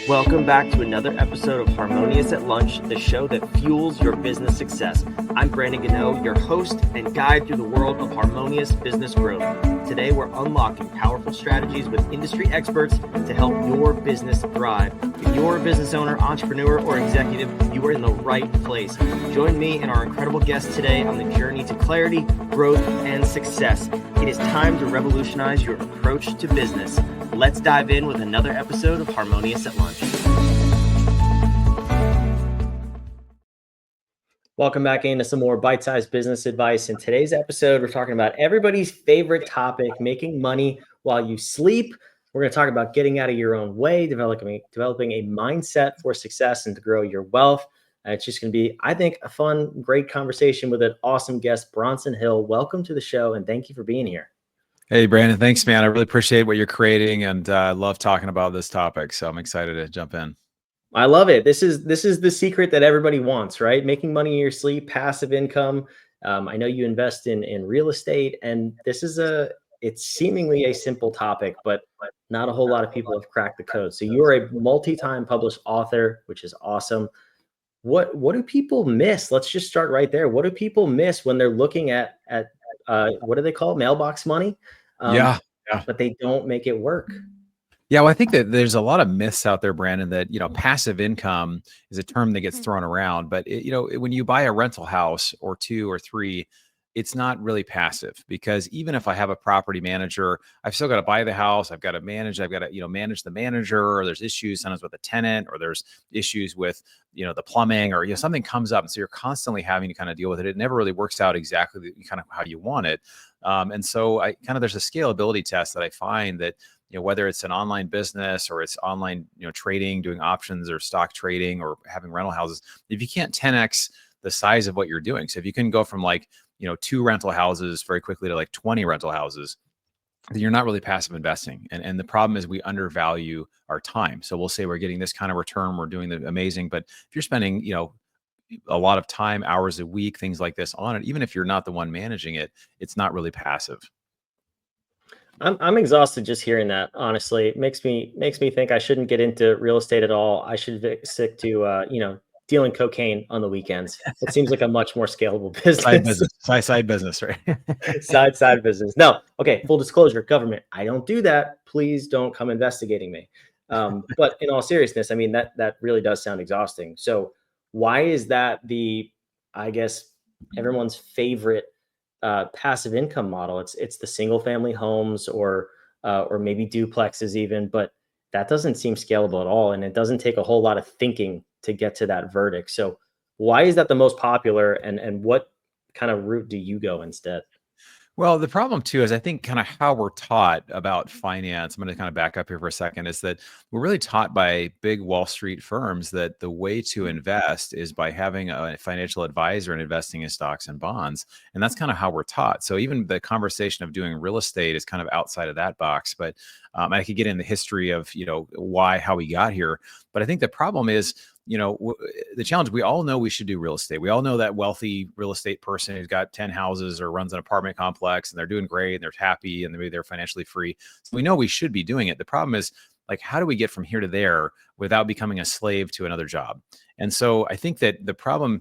Welcome back to another episode of Harmonious at Lunch, the show that fuels your business success. I'm Brandon Gano, your host and guide through the world of harmonious business growth. Today, we're unlocking powerful strategies with industry experts to help your business thrive. If you're a business owner, entrepreneur, or executive, you are in the right place. Join me and our incredible guest today on the journey to clarity, growth, and success. It is time to revolutionize your approach to business. Let's dive in with another episode of Harmonious at Lunch. Welcome back into some more bite-sized business advice. In today's episode, we're talking about everybody's favorite topic, making money while you sleep. We're going to talk about getting out of your own way, developing a mindset for success and to grow your wealth. It's just going to be, I think, a fun, great conversation with an awesome guest, Bronson Hill. Welcome to the show, and thank you for being here. Hey, Brandon. Thanks, man. I really appreciate what you're creating, and I love talking about this topic. So I'm excited to jump in. I love it. This is the secret that everybody wants, right? Making money in your sleep, passive income. I know you invest in real estate, and it's seemingly a simple topic, but not a whole lot of people have cracked the code. So you are a multi-time published author, which is awesome. What do people miss? Let's just start right there. What do people miss when they're looking at what do they call it? Mailbox money? Yeah. But they don't make it work. Yeah, well, I think that there's a lot of myths out there, Brandon, that, passive income is a term that gets thrown around. But, when you buy a rental house or two or three, it's not really passive, because even if I have a property manager, I've still got to buy the house. I've got to manage the manager, or there's issues sometimes with the tenant, or there's issues with, the plumbing, or, something comes up. And so you're constantly having to kind of deal with it. It never really works out exactly kind of how you want it. And so there's a scalability test that I find that, whether it's an online business or it's online, trading, doing options or stock trading or having rental houses, if you can't 10x the size of what you're doing. So if you can go from 2 rental houses very quickly to 20 rental houses, then you're not really passive investing. And the problem is we undervalue our time. So we'll say we're getting this kind of return, we're doing the amazing, but if you're spending, a lot of time, hours a week, things like this on it, even if you're not the one managing it, it's not really passive. I'm exhausted just hearing that. Honestly, it makes me think I shouldn't get into real estate at all. I should stick to dealing cocaine on the weekends. It seems like a much more scalable business. Side business, right? side business. No, okay. Full disclosure, government. I don't do that. Please don't come investigating me. But in all seriousness, I mean that really does sound exhausting. So why is that I guess everyone's favorite passive income model? It's the single family homes or maybe duplexes even, but that doesn't seem scalable at all. And it doesn't take a whole lot of thinking to get to that verdict. So why is that the most popular, and what kind of route do you go instead? Well, the problem too is I think kind of how we're taught about finance. I'm going to kind of back up here for a second, is that we're really taught by big Wall Street firms that the way to invest is by having a financial advisor and investing in stocks and bonds. And that's kind of how we're taught. So even the conversation of doing real estate is kind of outside of that box. But I could get in the history of, how we got here. But I think the problem is, the challenge, we all know we should do real estate. We all know that wealthy real estate person who's got 10 houses or runs an apartment complex and they're doing great and they're happy and maybe they're financially free. So we know we should be doing it. The problem is, how do we get from here to there without becoming a slave to another job? And so I think that the problem,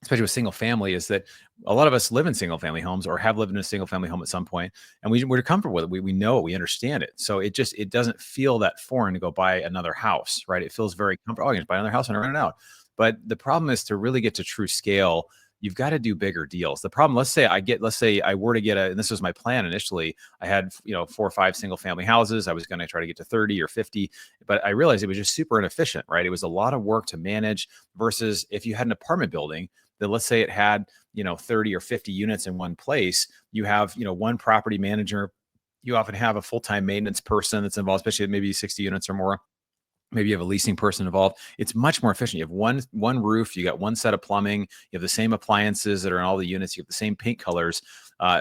especially with single family, is that a lot of us live in single family homes or have lived in a single family home at some point, and we're comfortable with it. We know it, we understand it. So it doesn't feel that foreign to go buy another house, right? It feels very comfortable. Oh, I can just buy another house and rent it out. But the problem is, to really get to true scale, you've got to do bigger deals. The problem, let's say I were to get and this was my plan initially. I had, 4 or 5 single family houses. I was going to try to get to 30 or 50, but I realized it was just super inefficient, right? It was a lot of work to manage versus if you had an apartment building that, let's say it had, 30 or 50 units in one place, you have, one property manager, you often have a full-time maintenance person that's involved, especially maybe 60 units or more. Maybe you have a leasing person involved. It's much more efficient. You have one roof, you got one set of plumbing, you have the same appliances that are in all the units, you have the same paint colors,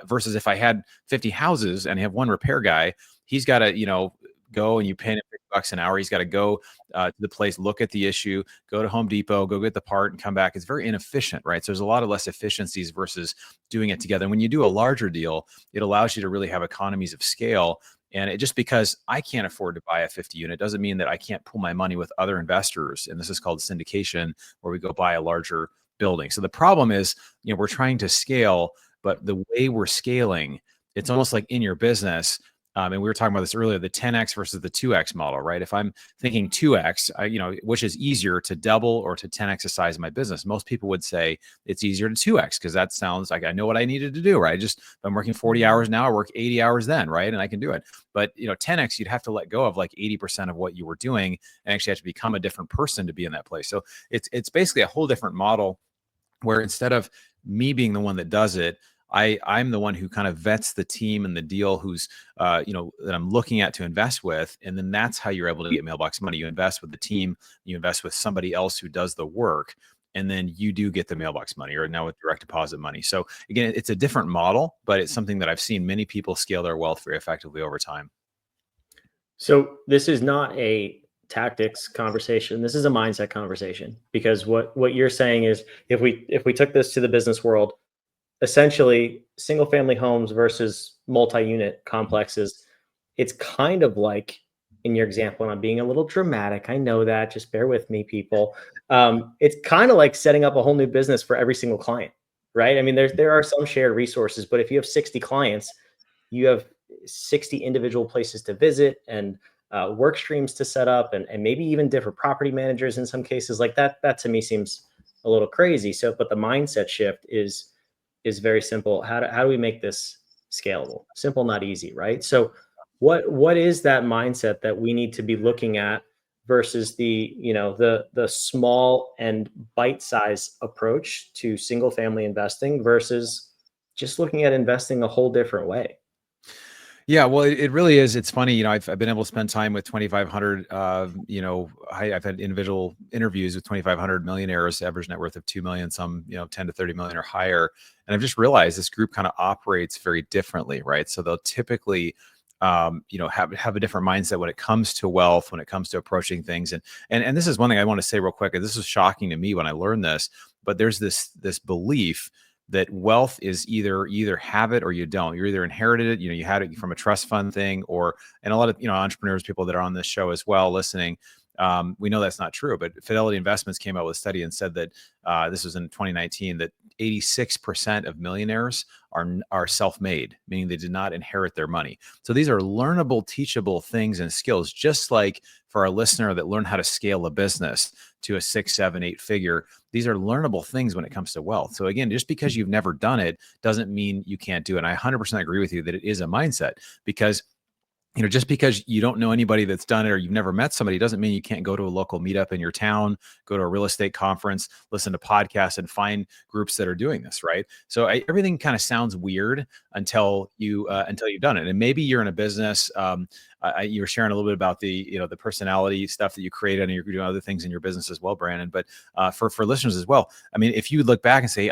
versus if I had 50 houses and I have one repair guy, he's got to, go and you pay him $50 an hour. He's got to go to the place, look at the issue, go to Home Depot, go get the part and come back. It's very inefficient, right? So there's a lot of less efficiencies versus doing it together. And when you do a larger deal, it allows you to really have economies of scale. And it just because I can't afford to buy a 50 unit doesn't mean that I can't pool my money with other investors. And this is called syndication, where we go buy a larger building. So the problem is, we're trying to scale, but the way we're scaling, it's almost like in your business. And we were talking about this earlier, the 10x versus the 2x model, right? If I'm thinking 2x, which is easier to double or to 10x the size of my business, most people would say it's easier to 2x because that sounds like I know what I needed to do, right? Just if I'm working 40 hours now, I work 80 hours then, right? And I can do it. But 10x, you'd have to let go of like 80% of what you were doing and actually have to become a different person to be in that place. So it's basically a whole different model where instead of me being the one that does it, I'm the one who kind of vets the team and the deal who's, that I'm looking at to invest with. And then that's how you're able to get mailbox money. You invest with the team, you invest with somebody else who does the work, and then you do get the mailbox money, or now with direct deposit money. So again, it's a different model, but it's something that I've seen many people scale their wealth very effectively over time. So this is not a tactics conversation. This is a mindset conversation, because what you're saying is, if we took this to the business world, essentially single family homes versus multi-unit complexes, it's kind of like, in your example, and I'm being a little dramatic, I know that, just bear with me, people. It's kind of like setting up a whole new business for every single client, right? I mean, there are some shared resources, but if you have 60 clients, you have 60 individual places to visit, and work streams to set up, and maybe even different property managers in some cases. Like that to me seems a little crazy. So, but the mindset shift is very simple. How do we make this scalable? Simple, not easy, right? So what is that mindset that we need to be looking at versus the small and bite-size approach to single family investing versus just looking at investing a whole different way? Yeah, well, it really is. It's funny, I've been able to spend time with 2,500. I've had individual interviews with 2,500 millionaires, average net worth of 2 million, some 10 to 30 million or higher, and I've just realized this group kind of operates very differently, right? So they'll typically, have a different mindset when it comes to wealth, when it comes to approaching things, and this is one thing I want to say real quick. And this was shocking to me when I learned this, but there's this belief that wealth is either have it or you don't. You're either inherited it, you had it from a trust fund thing, and a lot of, entrepreneurs, people that are on this show as well listening, we know that's not true. But Fidelity Investments came out with a study and said that this was in 2019, that 86% of millionaires are self-made, meaning they did not inherit their money. So these are learnable, teachable things and skills, just like for our listener that learned how to scale a business to a 6, 7, 8 figure. These are learnable things when it comes to wealth. So again, just because you've never done it doesn't mean you can't do it. And I 100% agree with you that it is a mindset, because just because you don't know anybody that's done it or you've never met somebody doesn't mean you can't go to a local meetup in your town, go to a real estate conference, listen to podcasts, and find groups that are doing this, right? So everything kind of sounds weird until you've done it. And maybe you're in a business. You were sharing a little bit about the personality stuff that you created, and you're doing other things in your business as well, Brandon. But for listeners as well, I mean, if you look back and say,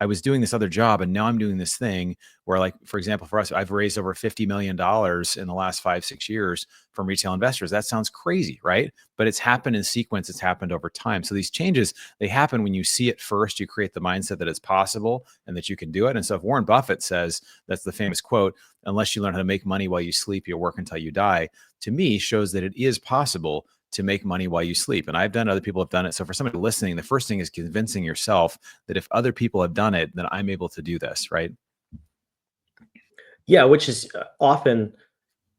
I was doing this other job and now I'm doing this thing where, like, for example, for us, I've raised over $50 million in the last 5-6 years from retail investors. That sounds crazy, right? But it's happened in sequence. It's happened over time. So these changes, they happen when you see it first. You create the mindset that it's possible and that you can do it. And so if Warren Buffett says, that's the famous quote, unless you learn how to make money while you sleep, you'll work until you die, to me shows that it is possible to make money while you sleep. And I've done it, other people have done it. So for somebody listening, the first thing is convincing yourself that if other people have done it, then I'm able to do this, right? Yeah, which is often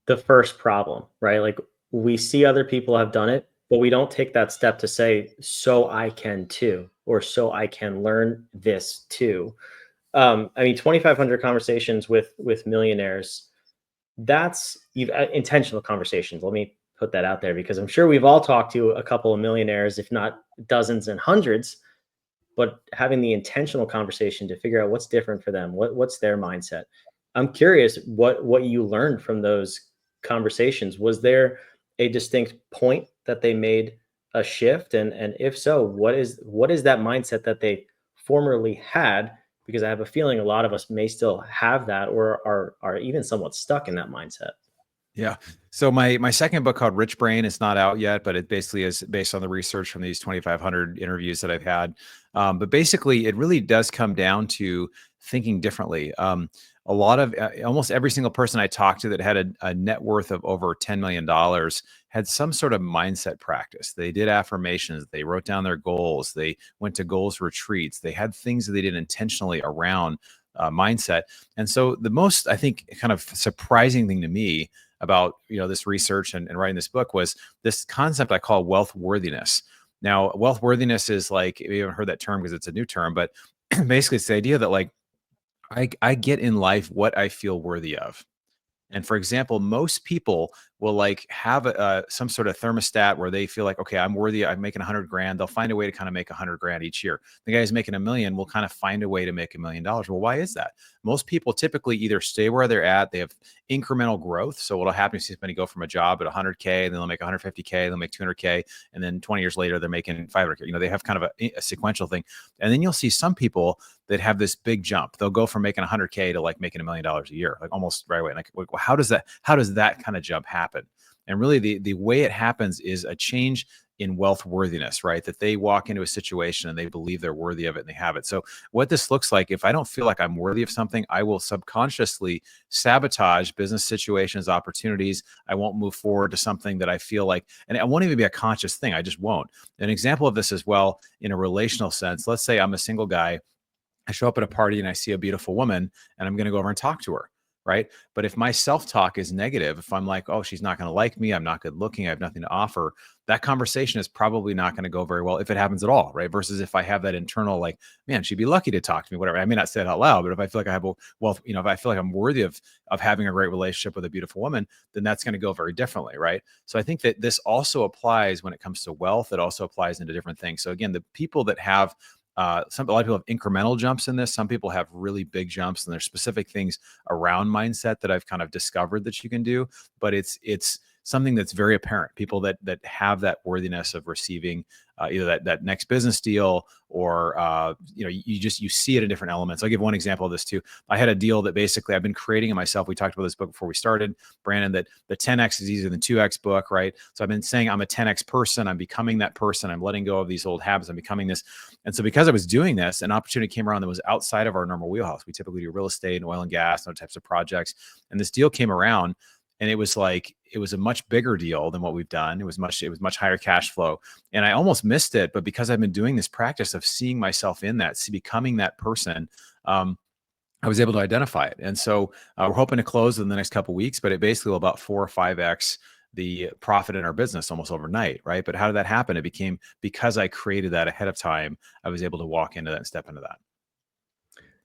the first problem, right? Like, we see other people have done it, but we don't take that step to say, so I can too, or so I can learn this too. I mean, 2,500 conversations with millionaires, that's intentional conversations. Let me put that out there, because I'm sure we've all talked to a couple of millionaires, if not dozens and hundreds, but having the intentional conversation to figure out what's different for them, what's their mindset. I'm curious what you learned from those conversations. Was there a distinct point that they made a shift, and if so, what is that mindset that they formerly had? Because I have a feeling a lot of us may still have that, or are even somewhat stuck in that mindset. Yeah. So my second book, called Rich Brain, is not out yet, but it basically is based on the research from these 2,500 interviews that I've had. But basically, it really does come down to thinking differently. a lot of almost every single person I talked to that had a net worth of over $10 million had some sort of mindset practice. They did affirmations, they wrote down their goals, they went to goals retreats, they had things that they did intentionally around mindset. And so the most, I think, kind of surprising thing to me about this research and writing this book was this concept I call wealth worthiness. Now, wealth worthiness is like, we haven't heard that term because it's a new term, but basically it's the idea that like I get in life what I feel worthy of. And for example, most people will like have some sort of thermostat where they feel like, okay, I'm worthy. I'm making 100 grand. They'll find a way to kind of make 100 grand each year. The guy who's making 1 million will kind of find a way to make $1 million. Well, why is that? Most people typically either stay where they're at. They have incremental growth. So what'll happen is somebody go from a job at 100K, and then they'll make 150K, they'll make 200K. And then 20 years later, they're making 500K. They have kind of a sequential thing. And then you'll see some people that have this big jump. They'll go from making 100K to like making $1 million a year, like almost right away. Like, how does that kind of jump happen? And really the way it happens is a change in wealth worthiness, right? That they walk into a situation and they believe they're worthy of it and they have it. So what this looks like, if I don't feel like I'm worthy of something, I will subconsciously sabotage business situations, opportunities. I won't move forward to something that I feel like, and it won't even be a conscious thing. I just won't. An example of this as well, in a relational sense, let's say I'm a single guy. I show up at a party and I see a beautiful woman and I'm going to go over and talk to her. Right. But if my self-talk is negative, if I'm like, oh, she's not going to like me, I'm not good looking, I have nothing to offer, that conversation is probably not going to go very well if it happens at all. Right. Versus if I have that internal, like, man, she'd be lucky to talk to me, whatever. I may not say it out loud, but if I feel like I have if I feel like I'm worthy of having a great relationship with a beautiful woman, then that's going to go very differently. Right. So I think that this also applies when it comes to wealth. It also applies into different things. So again, the people that have a lot of people have incremental jumps in this. Some people have really big jumps, and there's specific things around mindset that I've kind of discovered that you can do. But it's something that's very apparent. People that have that worthiness of receiving either that next business deal or you see it in different elements. I'll give one example of this too. I had a deal that basically I've been creating it myself. We talked about this book before we started, Brandon, that the 10X is easier than 2X book, right? So I've been saying I'm a 10X person. I'm becoming that person. I'm letting go of these old habits. I'm becoming this. And so because I was doing this, an opportunity came around that was outside of our normal wheelhouse. We typically do real estate and oil and gas and other types of projects. And this deal came around, and it was a much bigger deal than what we've done. It was much higher cash flow. And I almost missed it, but because I've been doing this practice of seeing myself in that, becoming that person, I was able to identify it. And so we're hoping to close in the next couple of weeks, but it basically will about 4 or 5X the profit in our business almost overnight, right? But how did that happen? It became because I created that ahead of time. I was able to walk into that and step into that.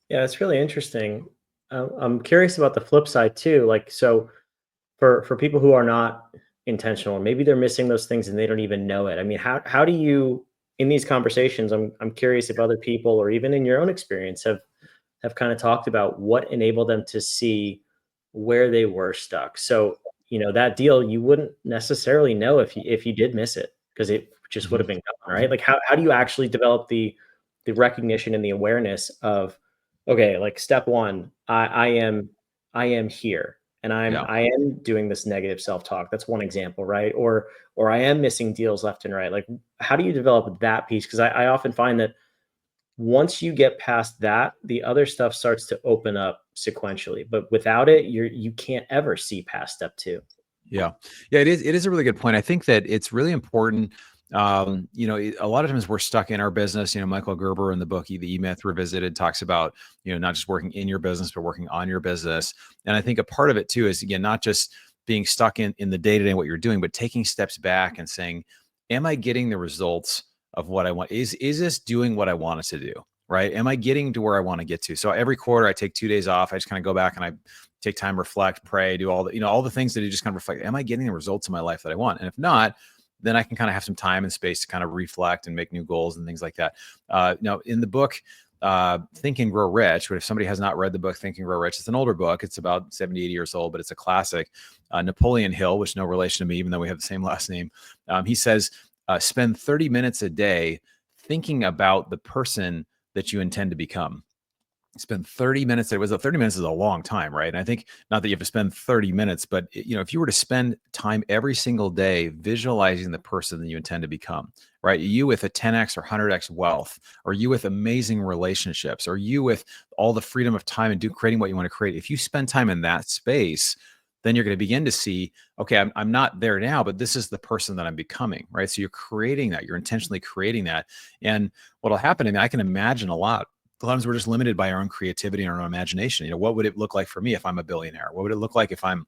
Yeah, that's really interesting. I'm curious about the flip side too. Like, so for people who are not intentional, maybe they're missing those things and they don't even know it. I mean, how do you, in these conversations, I'm curious if other people or even in your own experience have kind of talked about what enabled them to see where they were stuck. So, that deal, you wouldn't necessarily know if you did miss it, because it just would have been gone, right? Like, how do you actually develop the recognition and the awareness of, okay, like step one, I am here, and Yeah. I am doing this negative self-talk. That's one example, right? Or I am missing deals left and right. Like, how do you develop that piece? Because I often find that once you get past that, the other stuff starts to open up sequentially. But without it, you can't ever see past step two. Yeah. Yeah, it is. It is a really good point. I think that it's really important. A lot of times we're stuck in our business. Michael Gerber in the book, The E-Myth Revisited, talks about, not just working in your business, but working on your business. And I think a part of it too is, again, not just being stuck in the day-to-day, what you're doing, but taking steps back and saying, am I getting the results of what I want? Is this doing what I want it to do? Right? Am I getting to where I want to get to? So every quarter I take 2 days off. I just kind of go back and I take time, reflect, pray, do all the things that you just kind of reflect. Am I getting the results in my life that I want? And if not, then I can kind of have some time and space to kind of reflect and make new goals and things like that. Now in the book, Think and Grow Rich, but if somebody has not read the book, Think and Grow Rich, it's an older book. It's about 70, 80 years old, but it's a classic. Napoleon Hill, which no relation to me, even though we have the same last name. He says, spend 30 minutes a day thinking about the person that you intend to become. Spend 30 minutes. 30 minutes is a long time, right? And I think not that you have to spend 30 minutes, but if you were to spend time every single day visualizing the person that you intend to become, right? You with a 10x or 100x wealth, or you with amazing relationships, or you with all the freedom of time and creating what you want to create. If you spend time in that space, then you're going to begin to see, okay, I'm not there now, but this is the person that I'm becoming, right? So you're creating that, you're intentionally creating that. And what'll happen, I mean, I can imagine a lot of times we're just limited by our own creativity and our own imagination. What would it look like for me if I'm a billionaire? What would it look like if I'm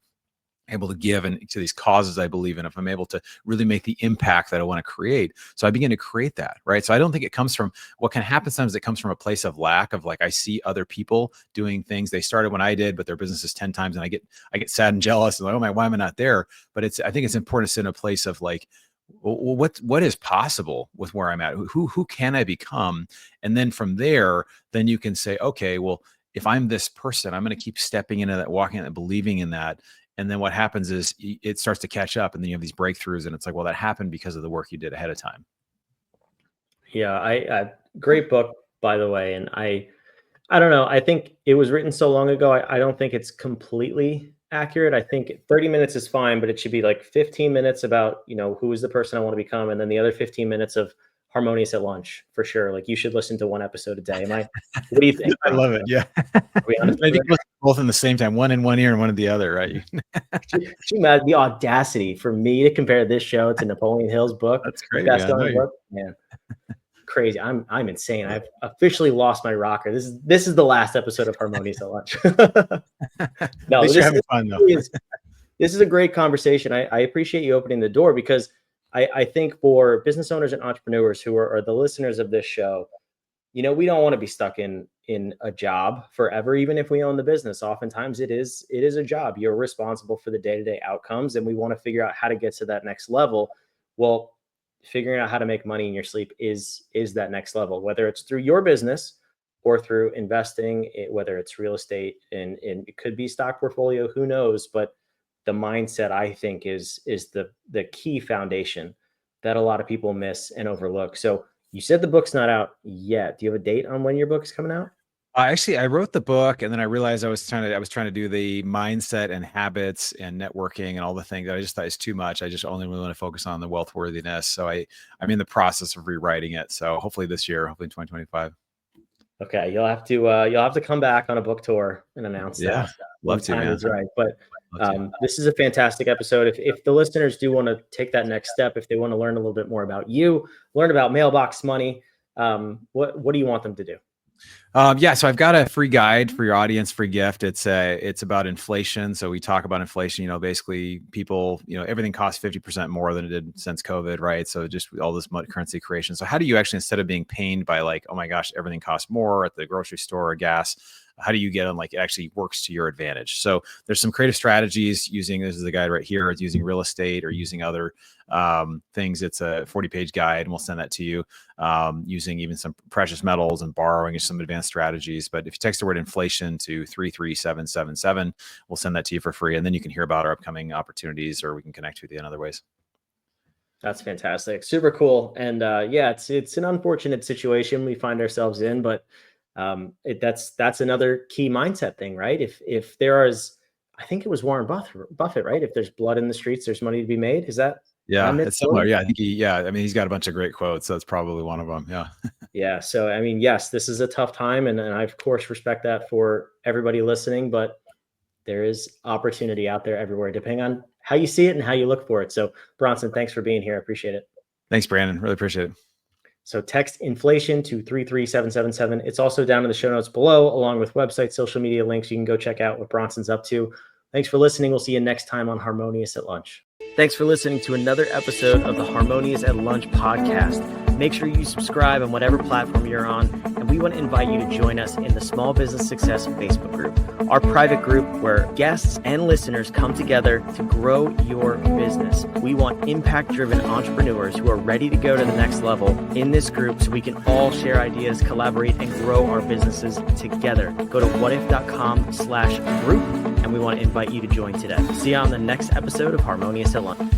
able to give to these causes I believe in, if I'm able to really make the impact that I want to create? So I begin to create that, right? So I don't think it comes from, what can happen sometimes, it comes from a place of lack of like, I see other people doing things they started when I did, but their business is 10 times, and I get sad and jealous and like, oh my, why am I not there? But I think it's important to sit in a place of like, well, what is possible with where I'm at? Who can I become? And then from there, then you can say, okay, well, if I'm this person, I'm going to keep stepping into that, walking in that, believing in that. And then what happens is it starts to catch up, and then you have these breakthroughs, and it's like, well, that happened because of the work you did ahead of time. Yeah, I great book, by the way. And I don't know. I think it was written so long ago. I don't think it's completely accurate. I think 30 minutes is fine, but it should be like 15 minutes about, who is the person I want to become. And then the other 15 minutes of Harmonious at Lunch, for sure. Like, you should listen to one episode a day. What do you think? I love it. Yeah. Are we honest? I think both in the same time, one in one ear and one in the other, right? The audacity for me to compare this show to Napoleon Hill's book. That's great. Best-selling book. Man. Crazy. I'm insane. I've officially lost my rocker. This is the last episode of Harmonious at Lunch. No, you're having fun though. This is a great conversation. I appreciate you opening the door, because I think for business owners and entrepreneurs who are the listeners of this show, we don't want to be stuck in a job forever, even if we own the business. Oftentimes it is a job. You're responsible for the day-to-day outcomes, and we want to figure out how to get to that next level. Well, figuring out how to make money in your sleep is that next level, whether it's through your business or through investing, whether it's real estate, and it could be stock portfolio, who knows? But the mindset, I think, is the key foundation that a lot of people miss and overlook. So you said the book's not out yet. Do you have a date on when your book's coming out? Actually, I wrote the book, and then I realized I was trying to do the mindset and habits and networking and all the things that I just thought is too much. I just only really want to focus on the wealth worthiness. So I'm in the process of rewriting it. So hopefully this year, hopefully in 2025. Okay, you'll have to come back on a book tour and announce that. Love to, man. Is right. But this is a fantastic episode. If the listeners do want to take that next step, if they want to learn a little bit more about you, learn about mailbox money, what do you want them to do? So I've got a free guide for your audience, free gift. It's about inflation. So we talk about inflation, basically people, everything costs 50% more than it did since COVID, right? So just all this currency creation. So how do you actually, instead of being pained by like, oh my gosh, everything costs more at the grocery store or gas, how do you get on like it actually works to your advantage? So there's some creative strategies using, this is the guide right here, it's using real estate or using other things. It's a 40-page guide, and we'll send that to you, using even some precious metals and borrowing and some advanced strategies. But if you text the word inflation to 33777, we'll send that to you for free. And then you can hear about our upcoming opportunities, or we can connect with you in other ways. That's fantastic. Super cool. And it's an unfortunate situation we find ourselves in, but that's another key mindset thing, right? If there is, I think it was Warren Buffett, right? If there's blood in the streets, there's money to be made. Is that? Yeah, it's similar. Yeah, I think he's got a bunch of great quotes. So that's probably one of them. Yeah. Yeah. So, yes, this is a tough time, and I of course respect that for everybody listening, but there is opportunity out there everywhere, depending on how you see it and how you look for it. So Bronson, thanks for being here. I appreciate it. Thanks, Brandon. Really appreciate it. So text inflation to 33777. It's also down in the show notes below, along with website, social media links. You can go check out what Bronson's up to. Thanks for listening. We'll see you next time on Harmonious at Lunch. Thanks for listening to another episode of the Harmonious at Lunch podcast. Make sure you subscribe on whatever platform you're on, and we want to invite you to join us in the Small Business Success Facebook group, our private group where guests and listeners come together to grow your business. We want impact-driven entrepreneurs who are ready to go to the next level in this group, so we can all share ideas, collaborate, and grow our businesses together. Go to whatif.com/group, and we want to invite you to join today. See you on the next episode of Harmonious at Lunch.